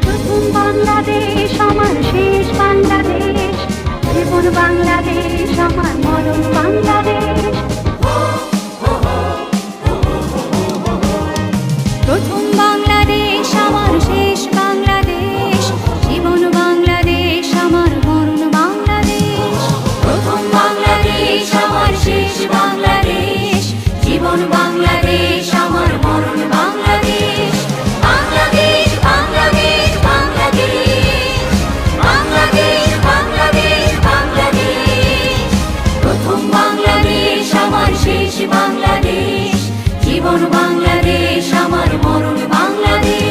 প্রথম বাংলাদেশ আমার শেষ বাংলাদেশ, জীবন বাংলাদেশ আমার মরণ বাংলাদেশ। প্রথম বাংলাদেশ আমার শেষ বাংলাদেশ, জীবন বাংলাদেশ আমার মরণ বাংলাদেশ। প্রথম বাংলাদেশ আমার শেষ বাংলাদেশ, জীবন বাংলাদেশ আমার মরণ বাংলাদেশ। বাংলাদেশ বাংলাদেশ বাংলাদেশ, বাংলাদেশ বাংলাদেশ বাংলাদেশ। প্রথম বাংলাদেশ আমার শেষ বাংলাদেশ, জীবন বাংলাদেশ আমার মরণ বাংলাদেশ।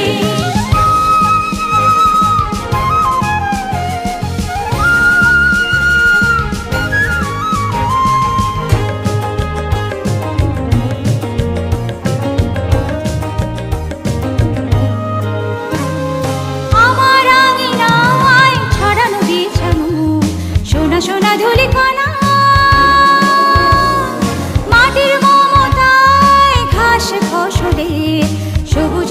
আমার আঙিনায় ছড়ানো বিছানো সোনা সোনা ধূলিকণা, মাটির মমতায় ঘাস ফসলে সবুজ